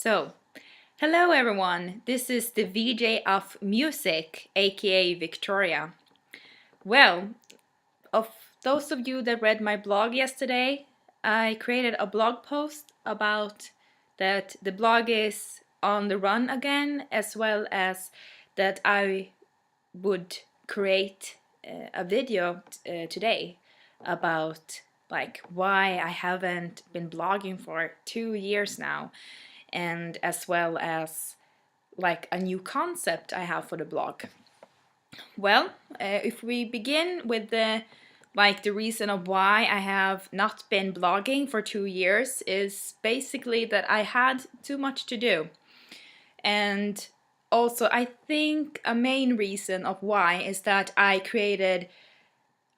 So, hello everyone, this is the VJ of Music, aka Victoria. Well, of those of you that read my blog yesterday, I created a blog post about that the blog is on the run again, as well as that I would create a video today about like why I haven't been blogging for 2 years now, and as well as like a new concept I have for the blog. Well, if we begin with the reason of why I have not been blogging for 2 years is basically that I had too much to do. And also I think a main reason of why is that I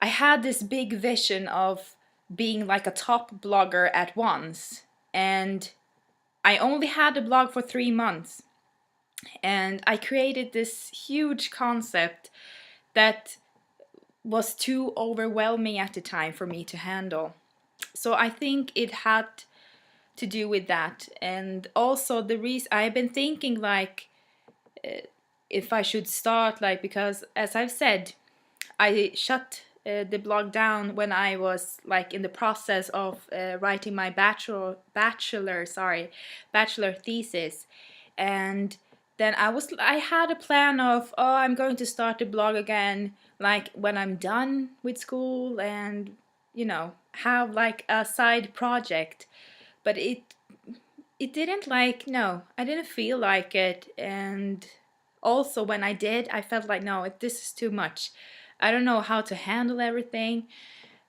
had this big vision of being like a top blogger at once, and I only had the blog for 3 months, and I created this huge concept that was too overwhelming at the time for me to handle. So I think it had to do with that, and also the reason I've been thinking like if I should start, like, because as I've said, I shut the blog down when I was like in the process of writing my bachelor thesis, and then I had a plan of, oh, I'm going to start the blog again like when I'm done with school, and have like a side project. But it didn't, like, no, I didn't feel like it. And also when I did, I felt like, no, this is too much. I don't know how to handle everything.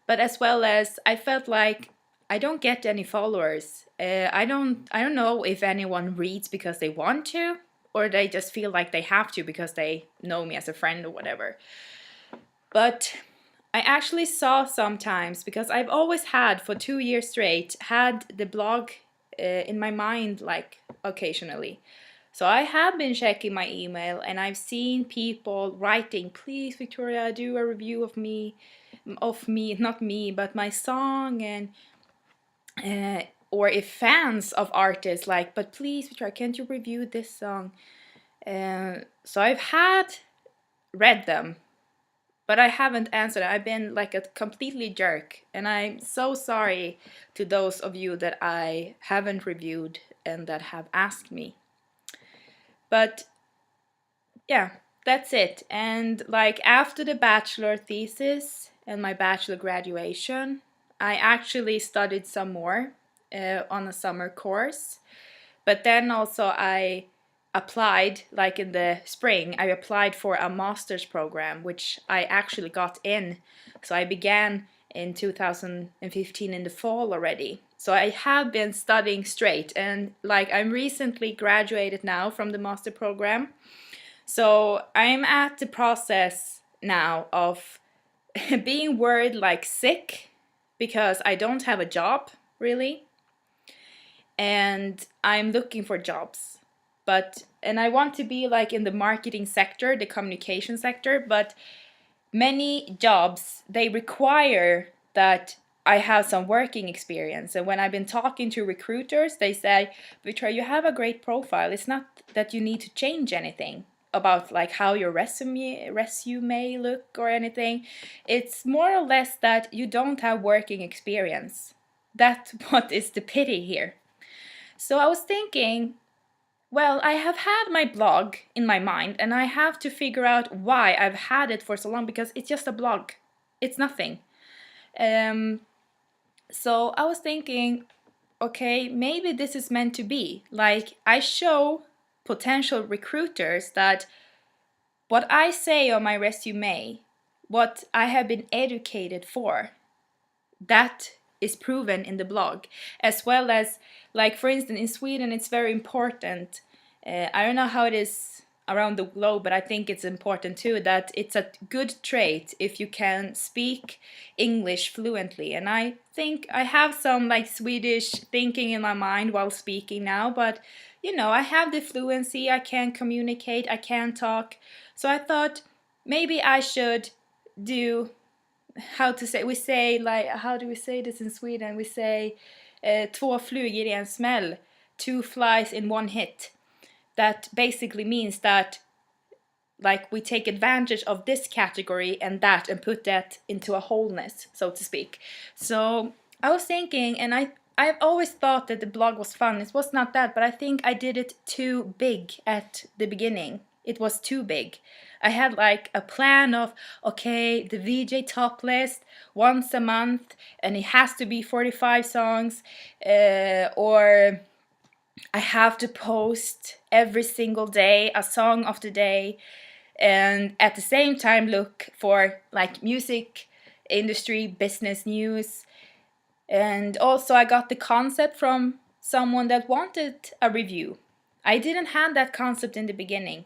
But as well as I felt like I don't get any followers. I don't know if anyone reads because they want to, or they just feel like they have to because they know me as a friend or whatever. But I actually saw sometimes, because I've always had for 2 years straight had the blog in my mind, like occasionally. So I have been checking my email, and I've seen people writing, please Victoria, do a review of me, not me, but my song, and or if fans of artists like, but please Victoria, can't you review this song? So I've had read them, but I haven't answered. I've been like a completely jerk, and I'm so sorry to those of you that I haven't reviewed and that have asked me. But yeah, that's it. And like after the bachelor thesis and my bachelor graduation, I actually studied some more on a summer course. But then also I applied, like in the spring, I applied for a master's program, which I actually got in. So I began in 2015 in the fall already. So I have been studying straight, and like I'm recently graduated now from the master program. So I'm at the process now of being worried like sick because I don't have a job really, and I'm looking for jobs. And I want to be like in the marketing sector, the communication sector, but many jobs, they require that I have some working experience. And when I've been talking to recruiters, they say, Victoria, you have a great profile. It's not that you need to change anything about like how your resume look or anything. It's more or less that you don't have working experience. That's what is the pity here. So I was thinking, well, I have had my blog in my mind, and I have to figure out why I've had it for so long, because it's just a blog. It's nothing. Um, so I was thinking, okay, maybe this is meant to be. Like, I show potential recruiters that what I say on my resume, what I have been educated for, that is proven in the blog. As well as, like, for instance, in Sweden, it's very important. I don't know how it is around the globe, but I think it's important too, that it's a good trait if you can speak English fluently. And I think I have some like Swedish thinking in my mind while speaking now, but I have the fluency, I can communicate, I can talk. So I thought maybe I should do, how to say, we say, like, how do we say this in Sweden? We say två flugor i en smäll. two flies in one hit. That basically means that like we take advantage of this category and that and put that into a wholeness, so to speak. So I was thinking, and I've always thought that the blog was fun. It was not that, but I think I did it too big at the beginning. It was too big. I had like a plan of, okay, the VJ top list once a month, and it has to be 45 songs, or I have to post every single day a song of the day, and at the same time look for like music industry business news. And also I got the concept from someone that wanted a review. I didn't have that concept in the beginning,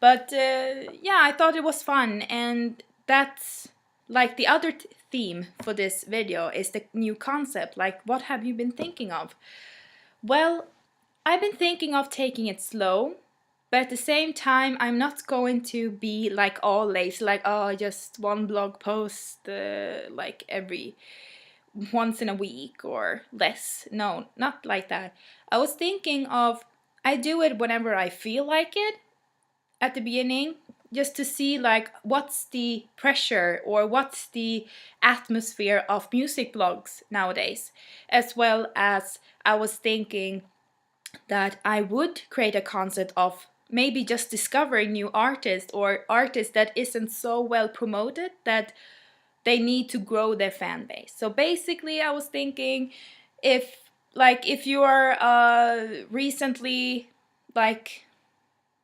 but yeah, I thought it was fun. And that's like the other theme for this video is the new concept. Like, what have you been thinking of? Well, I've been thinking of taking it slow, but at the same time, I'm not going to be like all lazy, like, oh, just one blog post like every once in a week or less. No, not like that. I was thinking of, I do it whenever I feel like it at the beginning, just to see like what's the pressure or what's the atmosphere of music blogs nowadays. As well as I was thinking that I would create a concept of maybe just discovering new artists or artists that isn't so well promoted that they need to grow their fan base. So basically I was thinking, if you are recently, like,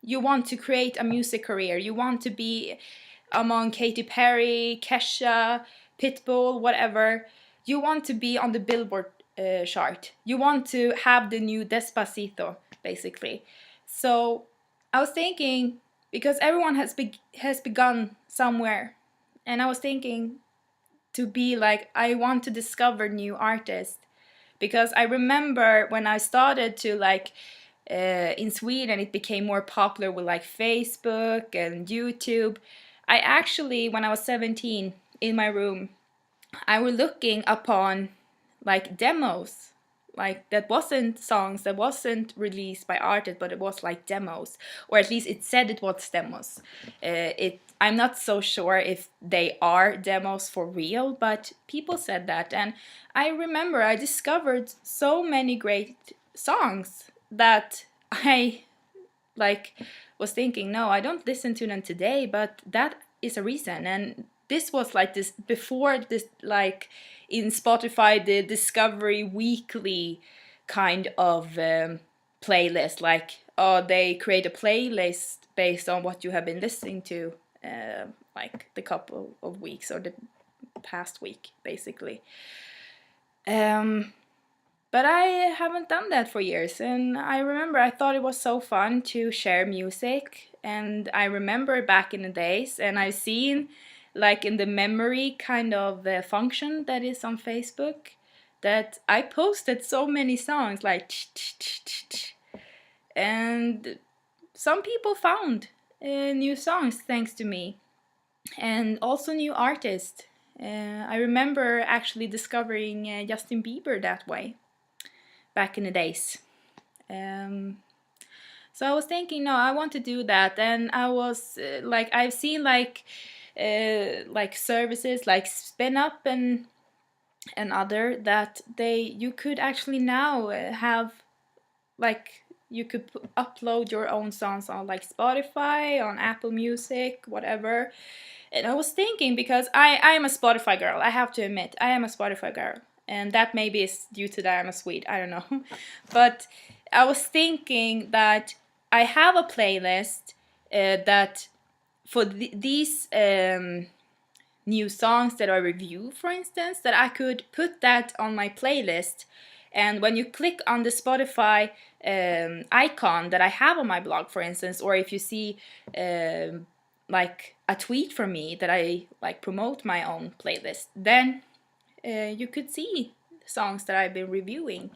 you want to create a music career, you want to be among Katy Perry, Kesha, Pitbull, whatever, you want to be on the Billboard chart, you want to have the new Despacito, basically. So I was thinking, because everyone has begun somewhere, and I was thinking to be like, I want to discover new artists, because I remember when I started to like in Sweden, it became more popular with like Facebook and YouTube. I actually, when I was 17, in my room, I was looking upon like demos, like that wasn't songs, that wasn't released by artists, but it was like demos, or at least it said it was demos. I'm not so sure if they are demos for real, but people said that, and I remember I discovered so many great songs that I like was thinking, no, I don't listen to them today, but that is a reason. And this was like this before this, like in Spotify, the Discovery Weekly kind of playlist, like, oh, they create a playlist based on what you have been listening to like the couple of weeks or the past week, basically. But I haven't done that for years, and I remember I thought it was so fun to share music, and I remember back in the days, and I've seen like in the memory kind of function that is on Facebook, that I posted so many songs like and some people found new songs thanks to me, and also new artists. I remember actually discovering Justin Bieber that way back in the days. So I was thinking, no, I want to do that, and I was like, I've seen like services like Spin Up and other, that you could actually now have, like, you could upload your own songs on like Spotify, on Apple Music, whatever. And I was thinking, because I am a Spotify girl, I have to admit, I am a Spotify girl. And that maybe is due to that I'm a Swede, I don't know. But I was thinking that I have a playlist that for these new songs that I review, for instance, that I could put that on my playlist. And when you click on the Spotify icon that I have on my blog, for instance, or if you see like a tweet from me that I like promote my own playlist, then you could see songs that I've been reviewing.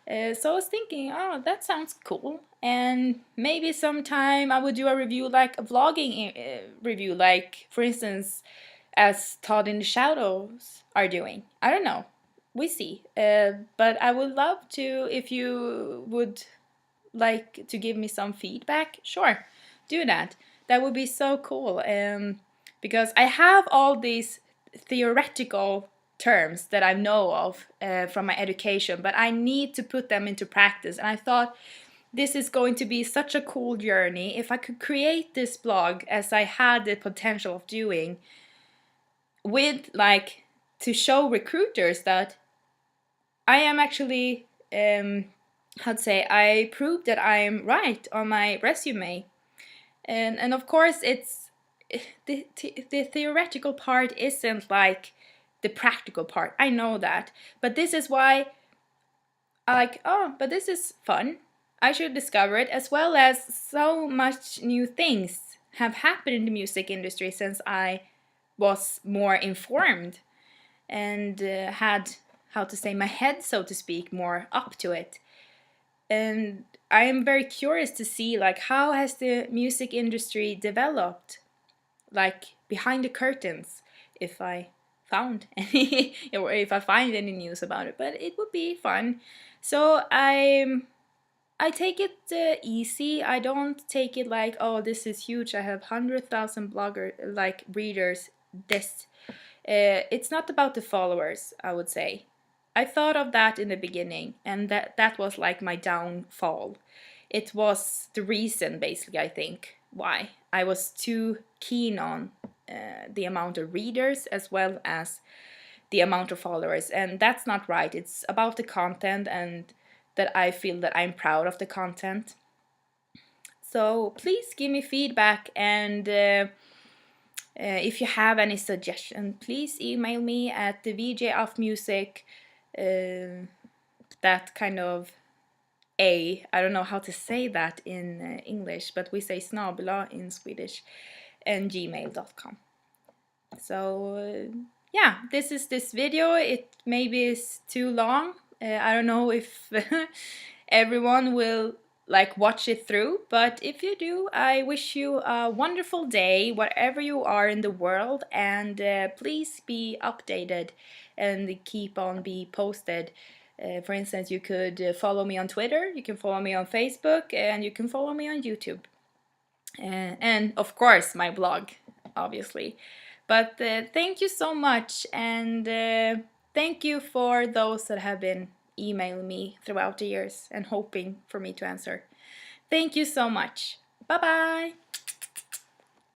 So I was thinking, oh, that sounds cool. And maybe sometime I would do a review, like a vlogging review, like, for instance, as Todd in the Shadows are doing. I don't know. we see. But I would love to, if you would like to give me some feedback, sure, do that. That would be so cool. Because I have all these theoretical terms that I know of from my education, but I need to put them into practice. And I thought this is going to be such a cool journey if I could create this blog as I had the potential of doing, with like to show recruiters that I am actually how to say, I proved that I'm right on my resume. And of course it's the theoretical part isn't like the practical part. I know that. But this is why I like, oh, but this is fun. I should discover it, as well as so much new things have happened in the music industry since I was more informed and had, how to say, my head, so to speak, more up to it. And I am very curious to see like how has the music industry developed, like behind the curtains, if I found any or if I find any news about it. But it would be fun. So I take it easy. I don't take it like, oh, this is huge. I have 100,000 blogger like readers. This it's not about the followers, I would say. I thought of that in the beginning, and that was like my downfall. It was the reason, basically, I think, why I was too keen on the amount of readers as well as the amount of followers, and that's not right. It's about the content, and that I feel that I'm proud of the content. So please give me feedback, and if you have any suggestion, please email me at TheVJafMusic. That kind of I don't know how to say that in English, but we say snabla in Swedish, and gmail.com. So yeah, this is this video. It maybe is too long. I don't know if everyone will like watch it through, but if you do, I wish you a wonderful day wherever you are in the world, and please be updated and keep on be posted. For instance, you could follow me on Twitter, you can follow me on Facebook, and you can follow me on YouTube. And of course, my blog, obviously. But thank you so much, and thank you for those that have been emailing me throughout the years and hoping for me to answer. Thank you so much. Bye bye.